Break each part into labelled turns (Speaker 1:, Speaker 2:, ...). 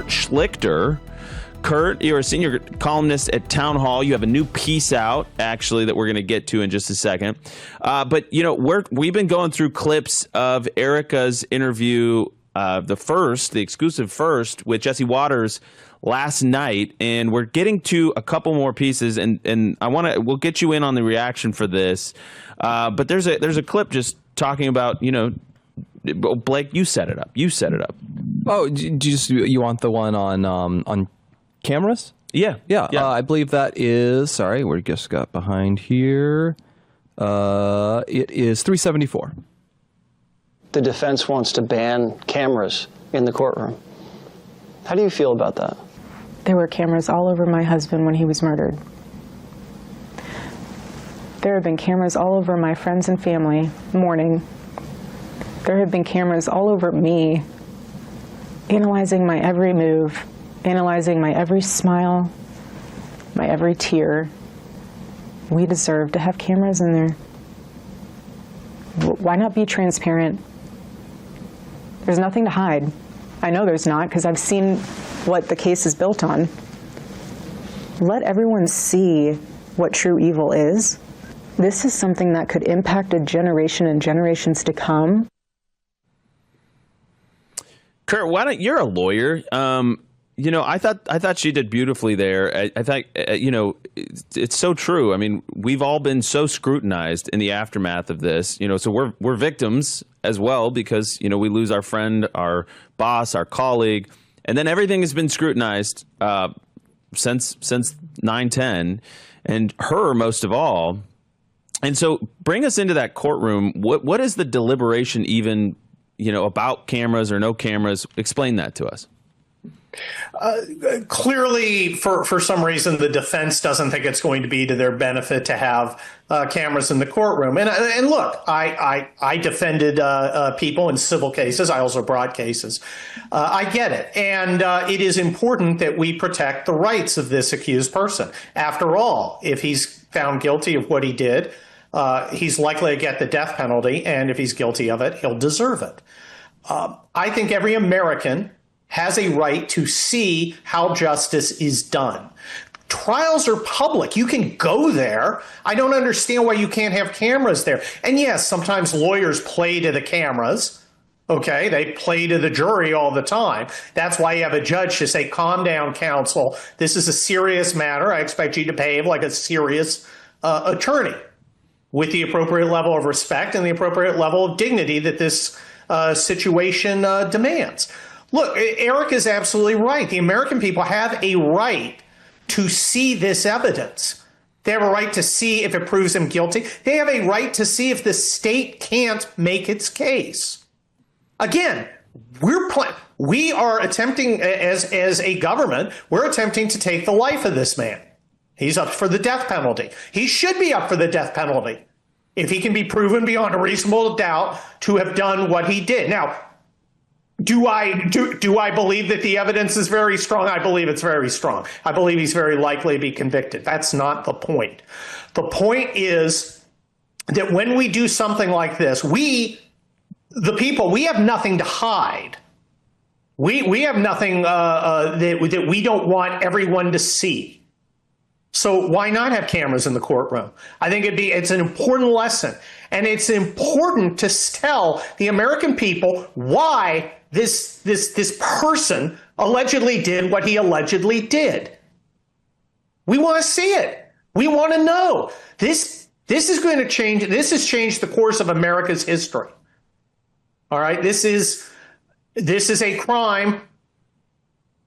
Speaker 1: Schlichter. Kurt, you're a senior columnist at Town Hall. You have a new piece out, actually, that we're going to get to in just a second. But, you know, we've been going through clips of Erika's interview, the exclusive first, with Jesse Waters last night, and we're getting to a couple more pieces, and we'll get you in on the reaction for this. But there's a clip just talking about, you know, Blake, you set it up.
Speaker 2: Oh, you want the one on cameras?
Speaker 1: Yeah.
Speaker 2: I believe that is, sorry, we just got behind here. It is 374.
Speaker 3: The defense wants to ban cameras in the courtroom. How do you feel about that?
Speaker 4: There were cameras all over my husband when he was murdered. There have been cameras all over my friends and family mourning. There have been cameras all over me, analyzing my every move, analyzing my every smile, my every tear. We deserve to have cameras in there. Why not be transparent? There's nothing to hide. I know there's not, because I've seen what the case is built on. Let everyone see what true evil is. This is something that could impact a generation and generations to come.
Speaker 1: Kurt, you're a lawyer. You know, I thought she did beautifully there. I thought, you know, it's so true. I mean, we've all been so scrutinized in the aftermath of this, you know, so we're victims as well, because, you know, we lose our friend, our boss, our colleague, and then everything has been scrutinized since 9/10, and her most of all. And so bring us into that courtroom. What is the deliberation even, you know, about cameras or no cameras? Explain that to us.
Speaker 5: Clearly, for some reason, the defense doesn't think it's going to be to their benefit to have cameras in the courtroom. And look, I defended people in civil cases. I also brought cases. I get it. And it is important that we protect the rights of this accused person. After all, if he's found guilty of what he did, he's likely to get the death penalty. And if he's guilty of it, he'll deserve it. I think every American has a right to see how justice is done. Trials are public. You can go there. I don't understand why you can't have cameras there. And yes, sometimes lawyers play to the cameras. Okay, they play to the jury all the time. That's why you have a judge to say, calm down, counsel. This is a serious matter. I expect you to behave like a serious attorney with the appropriate level of respect and the appropriate level of dignity that this situation demands. Look, Eric is absolutely right. The American people have a right to see this evidence. They have a right to see if it proves him guilty. They have a right to see if the state can't make its case. Again, we are attempting, as a government, we're attempting to take the life of this man. He's up for the death penalty. He should be up for the death penalty if he can be proven beyond a reasonable doubt to have done what he did. Now, do I believe that the evidence is very strong? I believe it's very strong. I believe he's very likely to be convicted. That's not the point. The point is that when we do something like this, the people, we have nothing to hide. We have nothing that we don't want everyone to see. So why not have cameras in the courtroom? I think it's an important lesson. And it's important to tell the American people why this person allegedly did what he allegedly did. We want to see it. We want to know. This is going to change. This has changed the course of America's history. All right. This is a crime,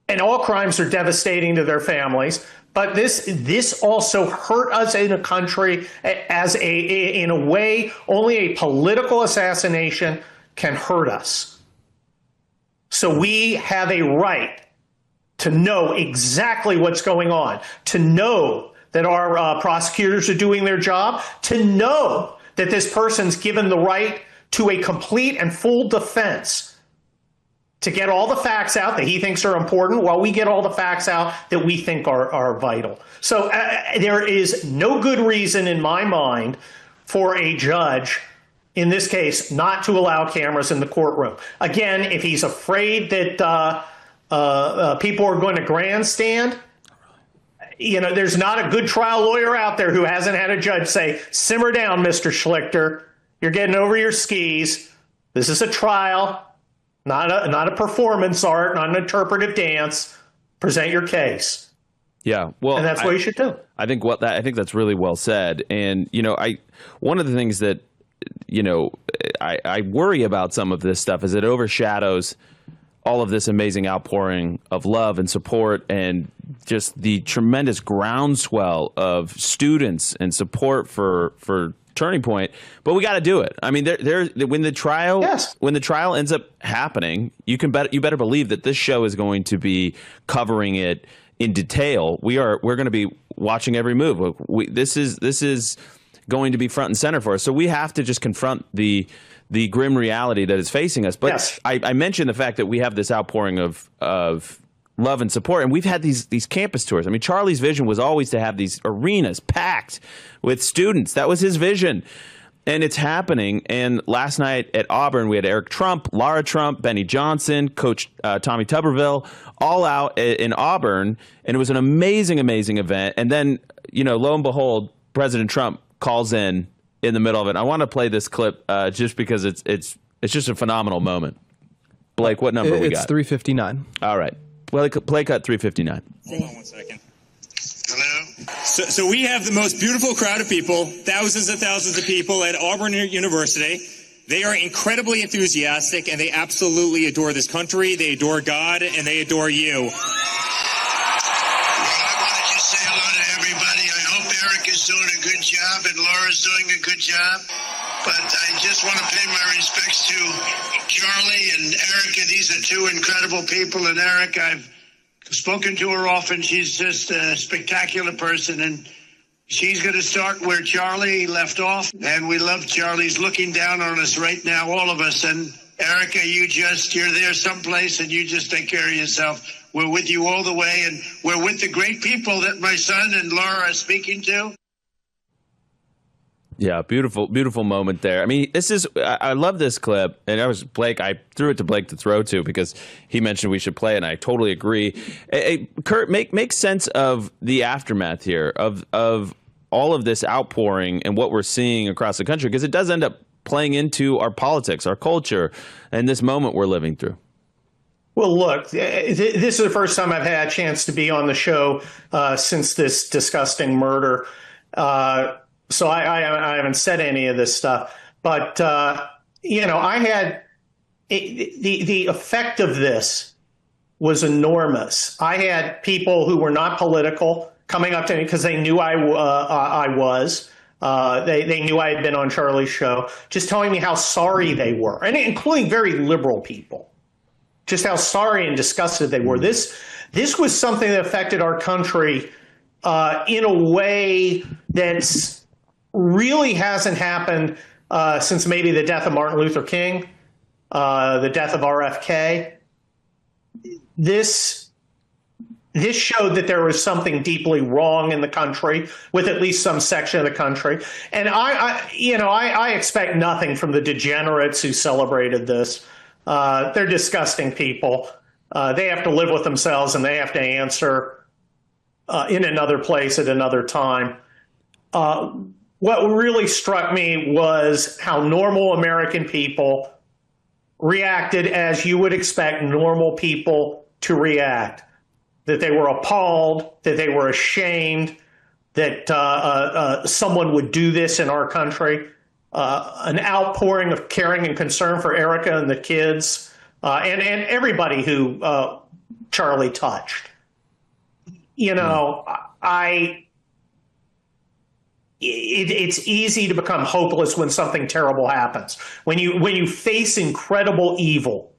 Speaker 5: and all crimes are devastating to their families. But this also hurt us in a country in a way only a political assassination can hurt us. So we have a right to know exactly what's going on, to know that our prosecutors are doing their job, to know that this person's given the right to a complete and full defense, to get all the facts out that he thinks are important while we get all the facts out that we think are vital. So there is no good reason in my mind for a judge, in this case, not to allow cameras in the courtroom. Again, if he's afraid that people are going to grandstand. You know, there's not a good trial lawyer out there who hasn't had a judge say, simmer down, Mr. Schlichter. You're getting over your skis. This is a trial, not a performance art, not an interpretive dance. Present your case.
Speaker 1: Yeah, well,
Speaker 5: and that's what you should do.
Speaker 1: I think that's really well said. And one of the things that I worry about some of this stuff is it overshadows all of this amazing outpouring of love and support and just the tremendous groundswell of students and support for Turning Point. But we got to do it. I mean, when the trial ends up happening, you better believe that this show is going to be covering it in detail. We're going to be watching every move. This is going to be front and center for us. So we have to just confront the grim reality that is facing us. But
Speaker 5: yes.
Speaker 1: I mentioned the fact that we have this outpouring of love and support, and we've had these campus tours. I mean, Charlie's vision was always to have these arenas packed with students. That was his vision, and it's happening. And last night at Auburn, we had Eric Trump, Lara Trump, Benny Johnson, Coach Tommy Tuberville, all out in Auburn, and it was an amazing, amazing event. And then, lo and behold, President Trump calls in the middle of it. I want to play this clip just because it's just a phenomenal moment. Blake, what number we got?
Speaker 2: It's 359.
Speaker 1: All right. Play cut 359.
Speaker 6: Hold on one second. Hello? So we have the most beautiful crowd of people, thousands and thousands of people at Auburn University. They are incredibly enthusiastic, and they absolutely adore this country. They adore God, and they adore you.
Speaker 7: Doing a good job, and Laura's doing a good job. But I just want to pay my respects to Charlie and Erika. These are two incredible people. And Erika, I've spoken to her often. She's just a spectacular person. And she's going to start where Charlie left off. And we love Charlie's looking down on us right now, all of us. And Erika, you're there someplace, and you just take care of yourself. We're with you all the way. And we're with the great people that my son and Laura are speaking to.
Speaker 1: Yeah, beautiful, beautiful moment there. I mean, I love this clip, and I threw it to Blake to throw to because he mentioned we should play it, and I totally agree. Hey, Kurt, make sense of the aftermath here, of all of this outpouring and what we're seeing across the country, because it does end up playing into our politics, our culture, and this moment we're living through.
Speaker 5: Well, look, this is the first time I've had a chance to be on the show since this disgusting murder. So I haven't said any of this stuff, but I had the effect of this was enormous. I had people who were not political coming up to me because they knew I was. They knew I had been on Charlie's show, just telling me how sorry they were, and including very liberal people, just how sorry and disgusted they were. This was something that affected our country in a way that's really hasn't happened since maybe the death of Martin Luther King, the death of RFK. This showed that there was something deeply wrong in the country with at least some section of the country. And I expect nothing from the degenerates who celebrated this. They're disgusting people. They have to live with themselves, and they have to answer in another place at another time. What really struck me was how normal American people reacted as you would expect normal people to react, that they were appalled, that they were ashamed, that someone would do this in our country, an outpouring of caring and concern for Erika and the kids, and everybody who Charlie touched. It's easy to become hopeless when something terrible happens. When you face incredible evil,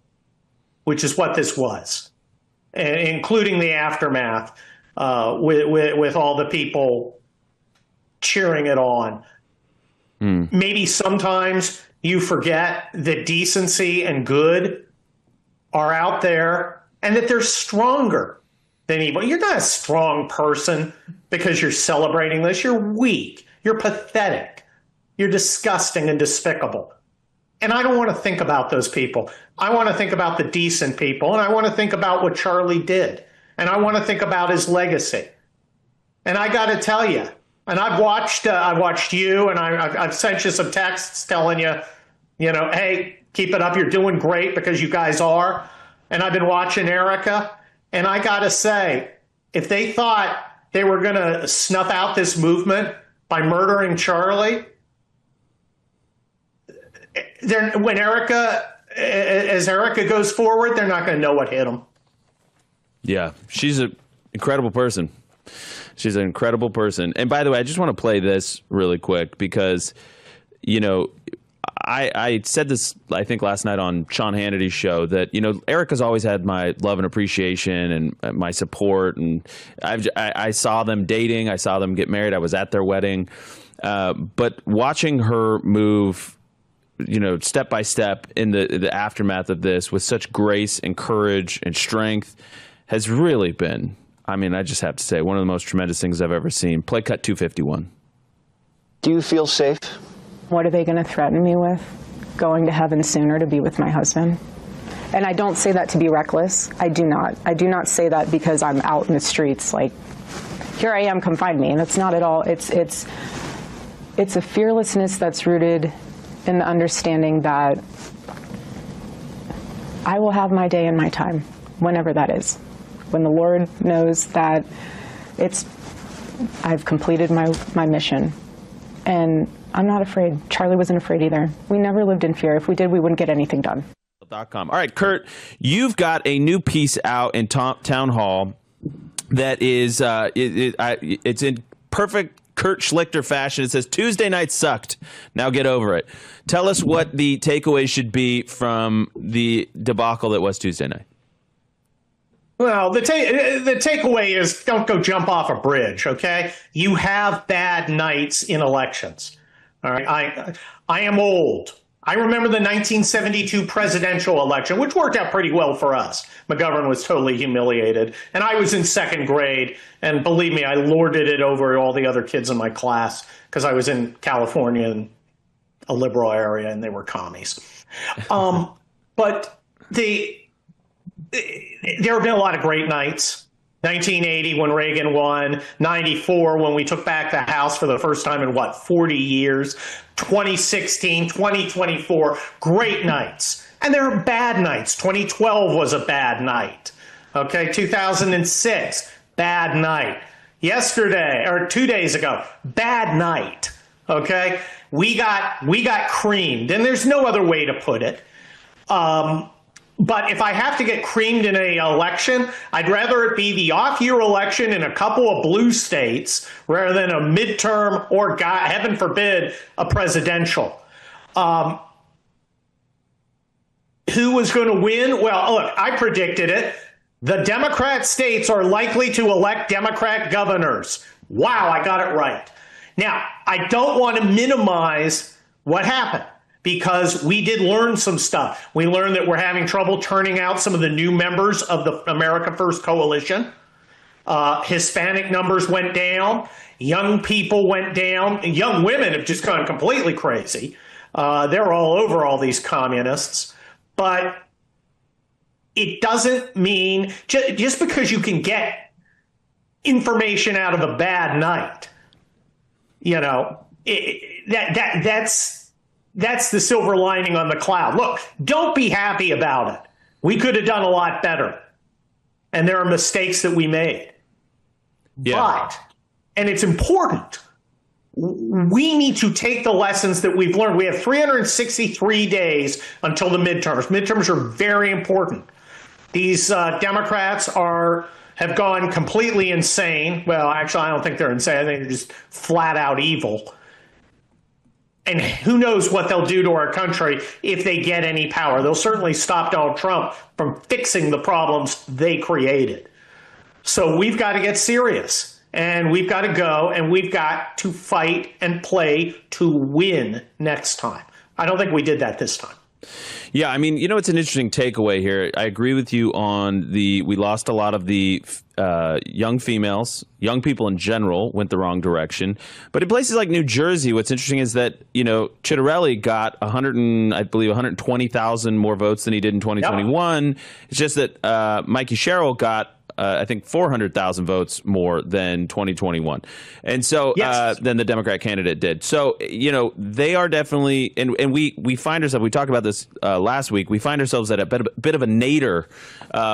Speaker 5: which is what this was, including the aftermath, with all the people cheering it on. Maybe sometimes you forget that decency and good are out there, and that they're stronger than evil. You're not a strong person because you're celebrating this. You're weak. You're pathetic. You're disgusting and despicable. And I don't want to think about those people. I want to think about the decent people, and I want to think about what Charlie did, and I want to think about his legacy. And I got to tell you, and I've watched you, and I've sent you some texts telling you, hey, keep it up. You're doing great, because you guys are. And I've been watching Erika, and I got to say, if they thought they were going to snuff out this movement by murdering Charlie, as Erika goes forward, they're not going to know what hit them.
Speaker 1: Yeah, she's an incredible person. She's an incredible person. And by the way, I just want to play this really quick because, I said this, I think, last night on Sean Hannity's show that, Erika's always had my love and appreciation and my support. And I saw them dating. I saw them get married. I was at their wedding. But watching her move, step by step in the aftermath of this with such grace and courage and strength has really been, I just have to say, one of the most tremendous things I've ever seen. Play cut 251.
Speaker 3: Do you feel safe?
Speaker 4: What are they going to threaten me with? Going to heaven sooner to be with my husband? And I don't say that to be reckless. I do not. I do not say that because I'm out in the streets like, here I am, come find me. And it's not at all. It's a fearlessness that's rooted in the understanding that I will have my day and my time, whenever that is. When the Lord knows that I've completed my mission. And I'm not afraid. Charlie wasn't afraid either. We never lived in fear. If we did, we wouldn't get anything done.
Speaker 1: All right, Kurt, you've got a new piece out in Town Hall that is it's in perfect Kurt Schlichter fashion. It says, Tuesday night sucked. Now get over it. Tell us what the takeaway should be from the debacle that was Tuesday night.
Speaker 5: Well, the takeaway is don't go jump off a bridge, okay? You have bad nights in elections. All right, I am old. I remember the 1972 presidential election, which worked out pretty well for us. McGovern was totally humiliated, and I was in second grade, and believe me, I lorded it over all the other kids in my class because I was in California, in a liberal area, and they were commies. But there have been a lot of great nights. 1980 when Reagan won, 94 when we took back the House for the first time in, 40 years, 2016, 2024, great nights. And there are bad nights. 2012 was a bad night. Okay, 2006, bad night. Yesterday, or 2 days ago, bad night. Okay, we got creamed, and there's no other way to put it. But if I have to get creamed in an election, I'd rather it be the off-year election in a couple of blue states rather than a midterm or, God, heaven forbid, a presidential. Who was going to win? Well, look, I predicted it. The Democrat states are likely to elect Democrat governors. Wow, I got it right. Now, I don't want to minimize what happened, because we did learn some stuff. We learned that we're having trouble turning out some of the new members of the America First Coalition. Hispanic numbers went down. Young people went down. And young women have just gone completely crazy. They're all over all these communists. But it doesn't mean, just because you can get information out of a bad night, that's the silver lining on the cloud. Look, don't be happy about it. We could have done a lot better. And there are mistakes that we made. Yeah. But, and it's important, we need to take the lessons that we've learned. We have 363 days until the midterms. Midterms are very important. These Democrats have gone completely insane. Well, actually, I don't think they're insane. I think they're just flat out evil. And who knows what they'll do to our country if they get any power. They'll certainly stop Donald Trump from fixing the problems they created. So we've got to get serious, and we've got to go, and we've got to fight and play to win next time. I don't think we did that this time.
Speaker 1: Yeah, I mean, it's an interesting takeaway here. I agree with you on we lost a lot of the young females, young people in general went the wrong direction. But in places like New Jersey, what's interesting is that, Chitterelli got 120,000 more votes than he did in 2021. Yep. It's just that Mikey Sherrill got I think 400,000 votes more than 2021. And so than the Democrat candidate did. So, they are definitely, and we find ourselves, we talked about this last week, we find ourselves at a bit of a nadir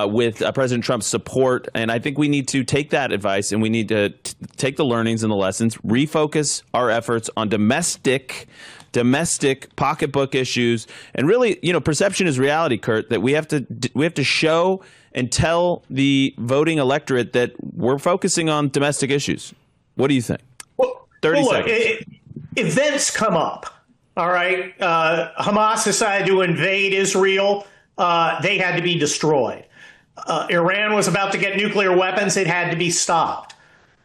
Speaker 1: with President Trump's support. And I think we need to take that advice and we need to take the learnings and the lessons, refocus our efforts on domestic pocketbook issues. And really, perception is reality, Kurt, that we have to show and tell the voting electorate that we're focusing on domestic issues. What do you think? 30 seconds.
Speaker 5: Events come up. All right. Hamas decided to invade Israel. They had to be destroyed. Iran was about to get nuclear weapons. It had to be stopped.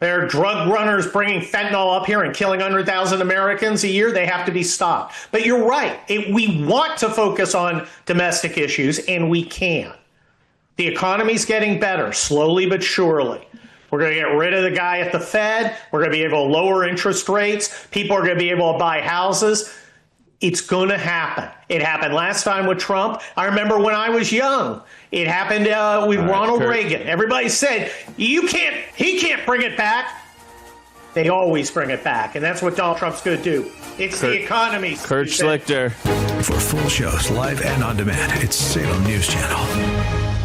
Speaker 5: There are drug runners bringing fentanyl up here and killing 100,000 Americans a year. They have to be stopped. But you're right. We want to focus on domestic issues, and we can. The economy's getting better, slowly but surely. We're going to get rid of the guy at the Fed. We're going to be able to lower interest rates. People are going to be able to buy houses. It's going to happen. It happened last time with Trump. I remember when I was young. It happened with Ronald Reagan. Everybody said, he can't bring it back. They always bring it back. And that's what Donald Trump's going to do. It's the economy.
Speaker 1: Kurt Schlichter.
Speaker 8: For full shows, live and on demand, it's Salem News Channel.